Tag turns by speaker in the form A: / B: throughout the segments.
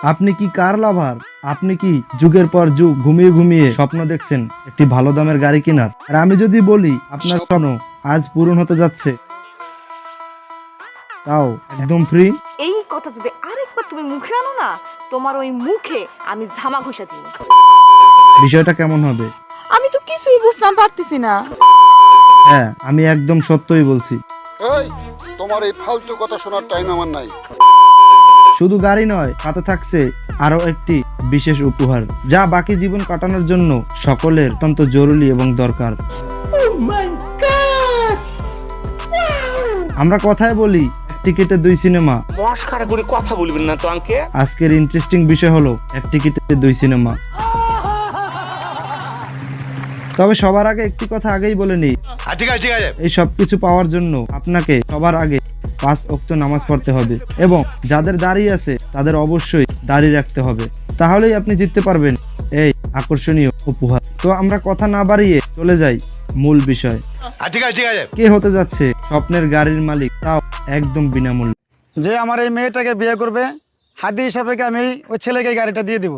A: আপনি কি কার লাভার? আপনি কি যুগের পর যুগ ঘুমিয়ে ঘুমিয়ে স্বপ্ন দেখছেন একটি ভালো দামের গাড়ি কেনার? আর আমি যদি বলি আপনার স্বপ্ন আজ পূরণ হতে যাচ্ছে, তাও একদম ফ্রি।
B: এই কথা যদি আরেকবার তুমি মুখে আনো না, তোমার ওই মুখে আমি ঝামা ঘষা দিব।
A: বিষয়টা কেমন হবে?
C: আমি তো কিছুই বুঝতাম পারতেছি না।
A: হ্যাঁ, আমি একদম সত্যই বলছি।
D: এই, তোমার এই ফালতু কথা শোনার টাইম আমার নাই।
A: শুধু গাড়ি নয়, সাথে থাকছে আরো একটি বিশেষ উপহার, যা বাকি জীবন কাটানোর জন্য সকলের অত্যন্ত জরুরি এবং দরকার। আমরা কথায় বলি এক টিকিটে দুই সিনেমা।
E: মস্কারা করে কথা বলবেন না তো আঙ্কে।
A: আজকের ইন্টারেস্টিং বিষয় হলো এক টিকিটে দুই সিনেমা। তবে সবার আগে একটি কথা আগেই বলে নিই,
E: ঠিক আছে
A: এই সব কিছু পাওয়ার জন্য আপনাকে সবার আগে 5 ওয়াক্ত নামাজ পড়তে হবে এবং যাদের দাড়ি আছে তাদের অবশ্যই দাড়ি রাখতে হবে। তাহলেই আপনি জিততে পারবেন এই আকর্ষণীয় উপহার। তো আমরা কথা না বাড়িয়ে চলে যাই মূল বিষয়।
E: ঠিক আছে
A: কে হতে যাচ্ছে স্বপ্নের গাড়ির মালিক, তাও একদম বিনামূল্যে?
F: যে আমার এই মেয়েটাকে বিয়ে করবে, হাদি হিসাবে আমি ওই ছেলেকে গাড়িটা দিয়ে দিব।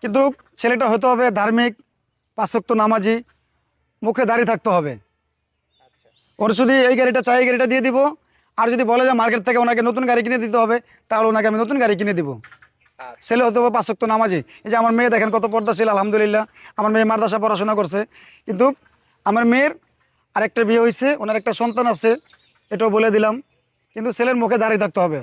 F: কিন্তু ছেলেটা হতে হবে ধার্মিক, 5 ওয়াক্ত নামাজি, মুখে দাড়ি থাকতে হবে। ওর যদি এই গাড়িটা চাই, এই গাড়িটা দিয়ে দিব। আর যদি বলে যে মার্কেট থেকে ওনাকে নতুন গাড়ি কিনে দিতে হবে, তাহলে ওনাকে আমি নতুন গাড়ি কিনে দিব। ছেলে হতে হবে 5 ওয়াক্ত নামাজি। এই যে আমার মেয়ে দেখেন কত পর্দাশীল, আলহামদুলিল্লাহ। আমার মেয়ে মাদ্রাসা পড়াশোনা করছে, কিন্তু আমার মেয়ের আরেকটা বিয়ে হয়েছে, ওনার একটা সন্তান আছে, এটাও বলে দিলাম। কিন্তু ছেলের মুখে দাড়ি থাকতে হবে,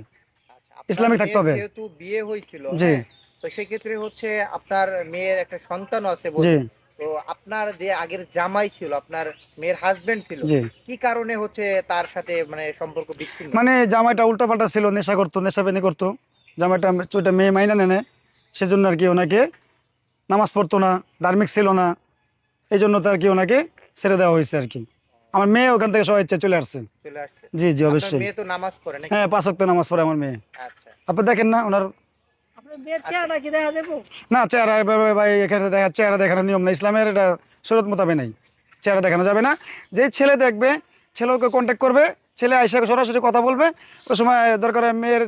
F: ইসলামিক থাকতে হবে।
G: যেহেতু বিয়ে হয়েছিল,
F: জি
G: তো সেক্ষেত্রে হচ্ছে আপনার মেয়ের একটা সন্তান আছে
F: জি
G: বলে, তো আপনার যে আগের জামাই ছিল, আপনার মেয়ের হাজবেন্ড ছিল,
F: জি
G: কি কারণে হচ্ছে তার সাথে মানে সম্পর্ক বিচ্ছিন্ন?
F: মানে জামাইটা উল্টাপাল্টা ছিল, নেশা করতো, নেশাপানি করতো। জামাইটা ওইটা মেয়ে মাইনা নেনে, সেজন্য আর কি ওনাকে নামাজ পড়তো না, ধার্মিক ছিল না, এই জন্য তো আর কি ওনাকে ছেড়ে দেওয়া হয়েছে আর কি। আমার মেয়ে ওখান থেকে সবাই ইচ্ছে চলে আসছে।
G: চলে আসছে।
F: জি জি
G: আপনার
F: অবশ্যই।
G: মেয়ে তো নামাজ পড়ে নাকি?
F: হ্যাঁ, 5 ওয়াক্ত নামাজ পড়ে আমার মেয়ে।
G: আচ্ছা।
F: আপনি দেখেন না ওনার না চেহারা, এভাবে ভাই এখানে দেখা চেহারা দেখানোর নিয়ম না, ইসলামের এটা শরীয়ত মোতাবেক নেই, চেহারা দেখানো যাবে না। যে ছেলে দেখবে, ছেলেকে কন্ট্যাক্ট করবে, ছেলে আইসা সরাসরি কথা বলবে। ওই সময় দরকার হয় মেয়ের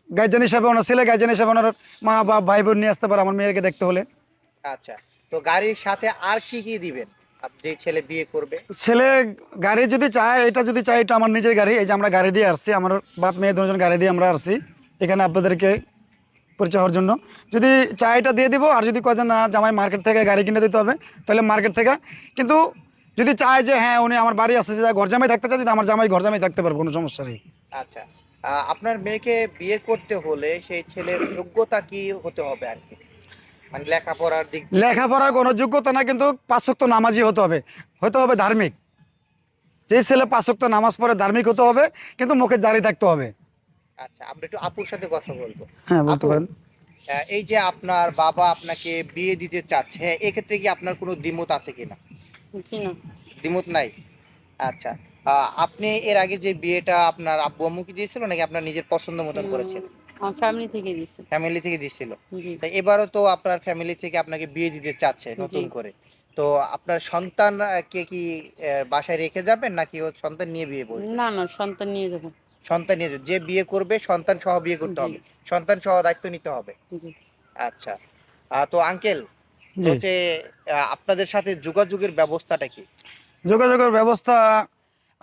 F: গার্জেন হিসাবে, ওনার ছেলে গার্জেন হিসাবে ওনার মা বা ভাই বোন নিয়ে আসতে পারে আমার মেয়েকে দেখতে হলে।
G: আচ্ছা, তো গাড়ির সাথে আর কি কি দিবেন যে ছেলে বিয়ে করবে?
F: ছেলে গাড়ি যদি চায়, এটা যদি চায়, এটা আমার নিজের গাড়ি। এই যে আমরা গাড়ি দিয়ে আসছি, আমার বাপ মেয়ে দুজন গাড়ি দিয়ে আমরা আসছি এখানে আপনাদেরকে পরিচয় হওয়ার জন্য। যদি চায় এটা দিয়ে দিব, আর যদি কয় যে না জামাই মার্কেট থেকে গাড়ি কিনে দিতে হবে, তাহলে মার্কেট থেকে। কিন্তু যদি চায় যে হ্যাঁ উনি আমার বাড়ি আসছে, যে ঘর জামাই থাকতে চায়, যদি আমার জামাই ঘর জামাই থাকতে পারবে, কোনো সমস্যা নেই।
G: আচ্ছা, আপনার মেয়েকে বিয়ে করতে হলে সেই ছেলের যোগ্যতা কি হতে হবে আর কি, মানে লেখাপড়ার দিক দিয়ে?
F: লেখাপড়ার কোনো যোগ্যতা না, কিন্তু 5 ওয়াক্ত নামাজি হতে হবে, হতে হবে ধার্মিক। যে ছেলে 5 ওয়াক্ত নামাজ পড়ে ধার্মিক হতে হবে, কিন্তু মুখে দাঁড়িয়ে থাকতে হবে।
G: আচ্ছা, আমরা একটু আপুর সাথে কথা বলবো।
F: হ্যাঁ বলতে
G: আপু,
F: পারেন।
G: এই যে আপনার বাবা আপনাকে বিয়ে দিতে চাচ্ছে, হ্যাঁ, এক্ষেত্রে কি আপনার কোনো দ্বিমত আছে কিনা?
C: জি না।
G: দ্বিমত নাই। আচ্ছা, আপনি এর আগে যে বিয়েটা আপনার আব্বু আম্মু কি দিয়েছিল নাকি আপনার নিজের পছন্দ মতন করেছেন?
C: আমার ফ্যামিলি থেকে দিছে।
G: ফ্যামিলি থেকে দিয়েছিল।
C: জি
G: তাই এবারও তো আপনার ফ্যামিলি থেকে আপনাকে বিয়ে দিতে চাচ্ছে নতুন
C: জি।
G: করে। তো আপনার সন্তান কে কি বাসায় রেখে যাবেন নাকি ও সন্তান নিয়ে বিয়ে করবেন?
C: না না, সন্তান নিয়ে যাবো।
G: সন্তান নিয়ে যে বিয়ে করবে সন্তান সহ বিয়ে করতে
C: জি।
G: হবে, সন্তান সহ দায়িত্ব নিতে হবে।
C: জি
G: আচ্ছা, তো আঙ্কেল,
F: জি
G: হচ্ছে আপনাদের সাথে যোগাযোগের ব্যবস্থাটা কি?
F: যোগাযোগের ব্যবস্থা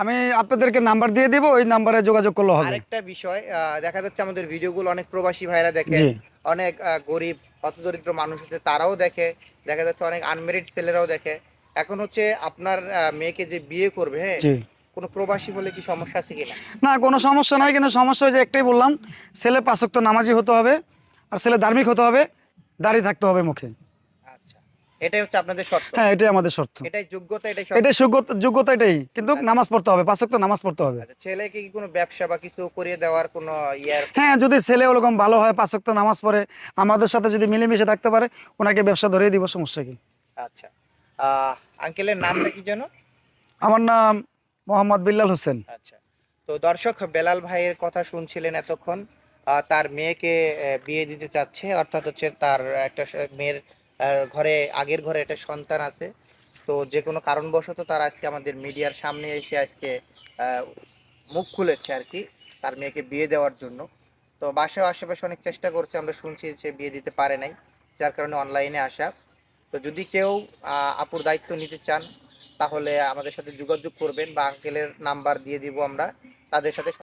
F: আমি আপনাদেরকে নাম্বার দিয়ে দিব, ওই নাম্বারে যোগাযোগ করলে হবে।
G: আরেকটা বিষয়, দেখা যাচ্ছে আমাদের ভিডিওগুলো অনেক প্রবাসী ভাইরা দেখে,
F: জি
G: অনেক গরিব হতদরিদ্র মানুষ আছে তারাও দেখে, দেখা যাচ্ছে অনেক আনমেরিড ছেলেরাও দেখে। এখন হচ্ছে আপনার মেয়েকে যে বিয়ে করবে, হ্যাঁ,
F: জি
G: কোনো প্রবাসী বলে কি সমস্যা আছে কিনা?
F: না, কোনো সমস্যা নাই, কিন্তু সমস্যা হয়েছে একটাই বললাম, ছেলে 5 ওয়াক্ত নামাজি হতে হবে, আর ছেলে ধার্মিক হতে হবে, দাড়ি থাকতে হবে মুখে।
G: আচ্ছা, এটাই হচ্ছে আপনাদের শর্ত?
F: হ্যাঁ, এটাই আমাদের শর্ত,
G: এটাই যোগ্যতা, এটাই শর্ত?
F: এটাই যোগ্যতা এটাই, কিন্তু নামাজ পড়তে হবে, 5 ওয়াক্ত নামাজ পড়তে হবে।
G: আচ্ছা, ছেলেকে কি কোনো ব্যবসা বা কিছু করিয়ে দেওয়ার কোনো ইয়ার?
F: হ্যাঁ, যদি ছেলে ওরকম ভালো হয়, 5 ওয়াক্ত নামাজ পড়ে, আমাদের সাথে যদি মিলেমিশে থাকতে পারে, ওনাকে ব্যবসা ধরিয়ে দিব, সমস্যা কি?
G: আচ্ছা, আঙ্কেলের নামটা কি যেন?
F: আমার নাম মোহাম্মদ বিল্লাল হোসেন।
G: আচ্ছা, তো দর্শক, বেলাল ভাইয়ের কথা শুনছিলেন এতক্ষণ। তার মেয়েকে বিয়ে দিতে চাচ্ছে, অর্থাৎ হচ্ছে তার একটা মেয়ের ঘরে, আগের ঘরে একটা সন্তান আছে। তো যে কোনো কারণবশত তার আজকে আমাদের মিডিয়ার সামনে এসে আজকে আহ, মুখ খুলেছে আর কি, তার মেয়েকে বিয়ে দেওয়ার জন্য। তো বাসায় আশেপাশে অনেক চেষ্টা করছে, আমরা শুনছি সে বিয়ে দিতে পারে নাই, যার কারণে অনলাইনে আসা। তো যদি কেউ আপুর দায়িত্ব নিতে চান তাহলে আমাদের সাথে যোগাযোগ করবেন, বা আঙ্কেলের নাম্বার দিয়ে দিব আমরা, তাদের সাথে